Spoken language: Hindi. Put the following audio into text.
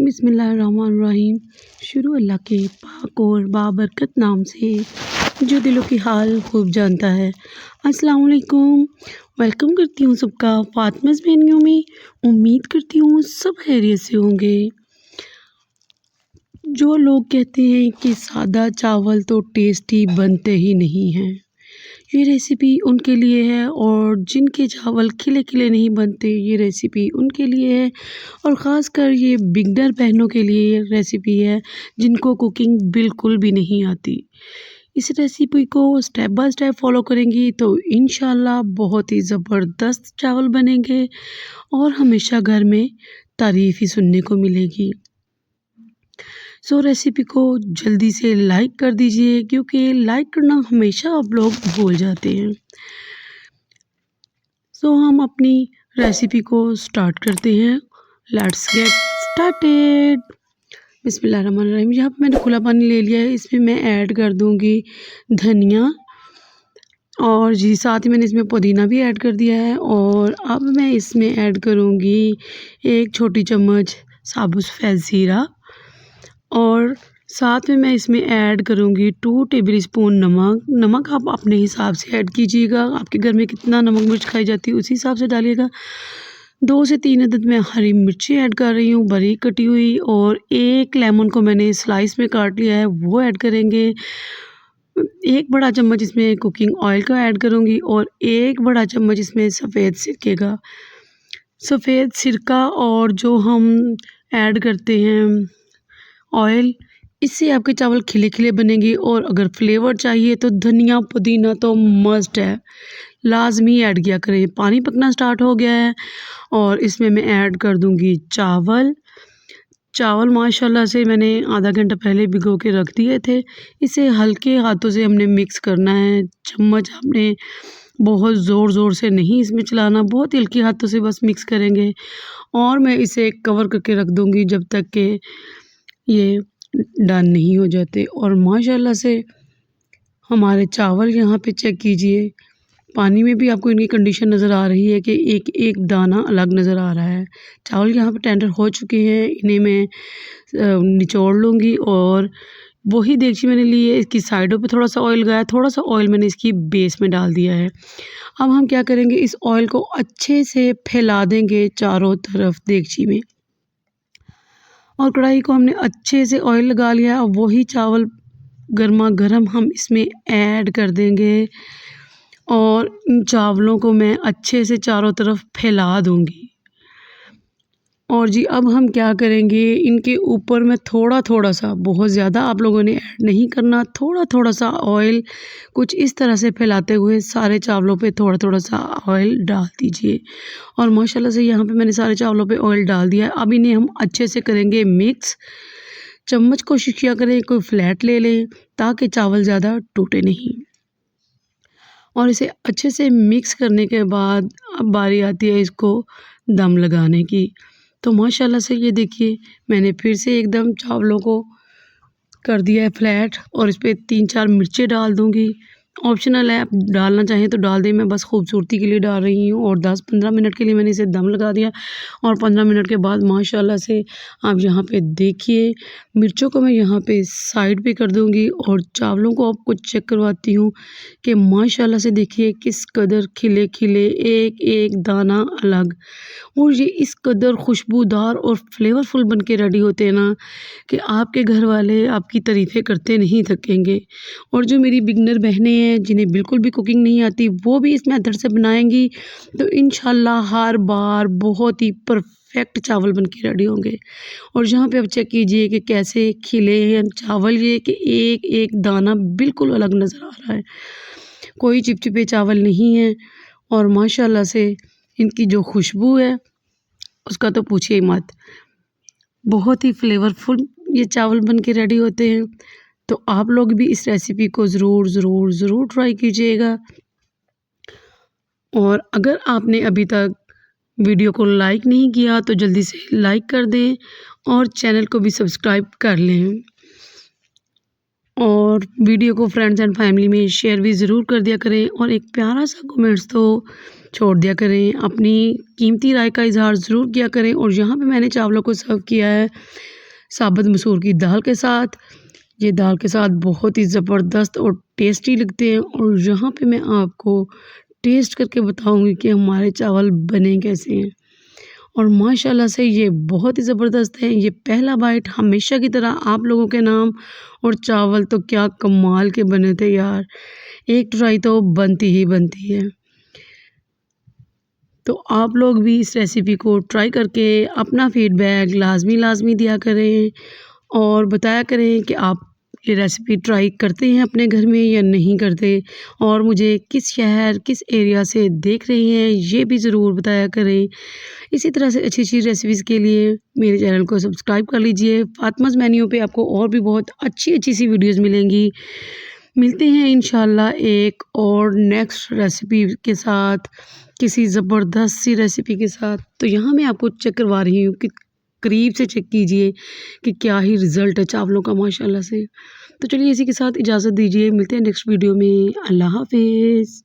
बिस्मिल्लाहिर्रहमानिर्रहीम। शुरू अल्लाह के पाक और बाबरकत नाम से जो दिलों की हाल खूब जानता है। अस्सलाम वालेकुम। वेलकम करती हूँ सबका फातिमा's मेन्यू में। उम्मीद करती हूँ सब खैरियत से होंगे। जो लोग कहते हैं कि सादा चावल तो टेस्टी बनते ही नहीं हैं, ये रेसिपी उनके लिए है। और जिनके चावल खिले खिले नहीं बनते, ये रेसिपी उनके लिए है। और ख़ासकर ये बिगनर बहनों के लिए ये रेसिपी है जिनको कुकिंग बिल्कुल भी नहीं आती। इस रेसिपी को स्टेप बाय स्टेप फॉलो करेंगी तो इंशाल्लाह बहुत ही ज़बरदस्त चावल बनेंगे और हमेशा घर में तारीफ़ ही सुनने को मिलेगी। सो रेसिपी को जल्दी से लाइक कर दीजिए, क्योंकि लाइक करना हमेशा आप लोग भूल जाते हैं। सो हम अपनी रेसिपी को स्टार्ट करते हैं। Let's get started. बिस्मिल्लाहिर्रहमानिर्रहीम। यहाँ पे मैंने खुला पानी ले लिया है, इसमें मैं ऐड कर दूँगी धनिया और जी साथ ही मैंने इसमें पुदीना भी ऐड कर दिया है। और अब मैं इसमें ऐड करूँगी 1 छोटी चम्मच साबुत सफ़ेद ज़ीरा और साथ में मैं इसमें ऐड करूँगी 2 टेबल स्पून नमक। नमक आप अपने हिसाब से ऐड कीजिएगा, आपके घर में कितना नमक मिर्च खाई जाती है उसी हिसाब से डालिएगा। 2 से 3 अदद मैं हरी मिर्ची ऐड कर रही हूँ बारीक कटी हुई, और 1 लेमन को मैंने स्लाइस में काट लिया है, वो ऐड करेंगे। 1 बड़ा चम्मच इसमें कुकिंग ऑयल का ऐड करूँगी और 1 बड़ा चम्मच इसमें सफ़ेद सिरके का। सफ़ेद सिरका और जो हम ऐड करते हैं ऑयल, इससे आपके चावल खिले खिले बनेंगे। और अगर फ्लेवर चाहिए तो धनिया पुदीना तो मस्ट है, लाजमी ऐड किया करें। पानी पकना स्टार्ट हो गया है और इसमें मैं ऐड कर दूंगी चावल माशाल्लाह से मैंने आधा घंटा पहले भिगो के रख दिए थे। इसे हल्के हाथों से हमने मिक्स करना है। चम्मच आपने बहुत ज़ोर से नहीं इसमें चलाना, बहुत हल्के हाथों से बस मिक्स करेंगे। और मैं इसे कवर करके रख दूंगी जब तक कि ये डन नहीं हो जाते। और माशाल्लाह से हमारे चावल यहाँ पे चेक कीजिए, पानी में भी आपको इनकी कंडीशन नज़र आ रही है कि एक एक दाना अलग नज़र आ रहा है। चावल यहाँ पे टेंडर हो चुके हैं, इन्हें मैं निचोड़ लूँगी। और वही देगची मैंने ली है, इसकी साइडों पे थोड़ा सा ऑयल गया, थोड़ा सा ऑयल मैंने इसकी बेस में डाल दिया है। अब हम क्या करेंगे, इस ऑयल को अच्छे से फैला देंगे चारों तरफ देगची में। और कढ़ाई को हमने अच्छे से ऑयल लगा लिया। अब वही चावल गर्मा गर्म हम इसमें ऐड कर देंगे और इन चावलों को मैं अच्छे से चारों तरफ फैला दूंगी। और जी अब हम क्या करेंगे, इनके ऊपर मैं थोड़ा सा, बहुत ज़्यादा आप लोगों ने ऐड नहीं करना, थोड़ा सा ऑयल कुछ इस तरह से फैलाते हुए सारे चावलों पे थोड़ा सा ऑयल डाल दीजिए। और माशाल्लाह से यहाँ पे मैंने सारे चावलों पे ऑयल डाल दिया है। अब इन्हें हम अच्छे से करेंगे मिक्स। चम्मच कोशिश किया करें कोई फ्लैट ले लें ताकि चावल ज़्यादा टूटे नहीं। और इसे अच्छे से मिक्स करने के बाद अब बारी आती है इसको दम लगाने की। तो माशाल्लाह से ये देखिए मैंने फिर से एकदम चावलों को कर दिया है फ्लैट और इस पे 3-4 मिर्चें डाल दूँगी। ऑप्शनल है, आप डालना चाहें तो डाल दें, मैं बस खूबसूरती के लिए डाल रही हूँ। और 10-15 मिनट के लिए मैंने इसे दम लगा दिया। और 15 मिनट के बाद माशाल्लाह से आप यहाँ पे देखिए मिर्चों को मैं यहाँ पे साइड पे कर दूँगी और चावलों को आपको चेक करवाती हूँ कि माशाल्लाह से देखिए किस कदर खिले खिले, एक एक दाना अलग। और ये इस कदर खुशबूदार और फ्लेवरफुल बन के रेडी होते हैं ना कि आपके घर वाले आपकी तारीफ़ें करते नहीं थकेंगे। और जो मेरी बिगनर बहनें हैं जिन्हें बिल्कुल भी कुकिंग नहीं आती, वो भी इस मेथड से बनाएंगी तो इंशाल्लाह हर बार बहुत ही परफेक्ट चावल बन के रेडी होंगे। और यहाँ पे आप चेक कीजिए कि कैसे खिले हैं चावल, ये कि एक एक दाना बिल्कुल अलग नज़र आ रहा है, कोई चिपचिपे चावल नहीं है। और माशाल्लाह से इनकी जो खुशबू है उसका तो पूछिए ही मत, बहुत ही फ्लेवरफुल ये चावल बन के रेडी होते हैं। तो आप लोग भी इस रेसिपी को ज़रूर ट्राई कीजिएगा। और अगर आपने अभी तक वीडियो को लाइक नहीं किया तो जल्दी से लाइक कर दें और चैनल को भी सब्सक्राइब कर लें। और वीडियो को फ्रेंड्स एंड फैमिली में शेयर भी ज़रूर कर दिया करें और एक प्यारा सा कमेंट्स तो छोड़ दिया करें। अपनी कीमती राय का इज़हार ज़रूर किया करें। और यहाँ पे मैंने चावलों को सर्व किया है साबुत मसूर की दाल के साथ। ये दाल के साथ बहुत ही ज़बरदस्त और टेस्टी लगते हैं। और यहाँ पे मैं आपको टेस्ट करके बताऊँगी कि हमारे चावल बने कैसे हैं। और माशाल्लाह से ये बहुत ही ज़बरदस्त है। ये पहला बाइट हमेशा की तरह आप लोगों के नाम। और चावल तो क्या कमाल के बने थे यार, एक ट्राई तो बनती ही बनती है। तो आप लोग भी इस रेसिपी को ट्राई करके अपना फीडबैक लाज़मी दिया करें और बताया करें कि आप ये रेसिपी ट्राई करते हैं अपने घर में या नहीं करते। और मुझे किस शहर किस एरिया से देख रहे हैं ये भी ज़रूर बताया करें। इसी तरह से अच्छी रेसिपीज़ के लिए मेरे चैनल को सब्सक्राइब कर लीजिए। फ़ातिमाज़ मेन्यू पे आपको और भी बहुत अच्छी सी वीडियोज़ मिलेंगी। मिलते हैं इंशाल्लाह एक और नेक्स्ट रेसिपी के साथ, किसी ज़बरदस्त सी रेसिपी के साथ। तो यहाँ मैं आपको चेक करवा रही हूँ कि करीब से चेक कीजिए कि क्या ही रिज़ल्ट है चावलों का माशाल्लाह से। तो चलिए इसी के साथ इजाज़त दीजिए, मिलते हैं नेक्स्ट वीडियो में। अल्लाह हाफ़िज़।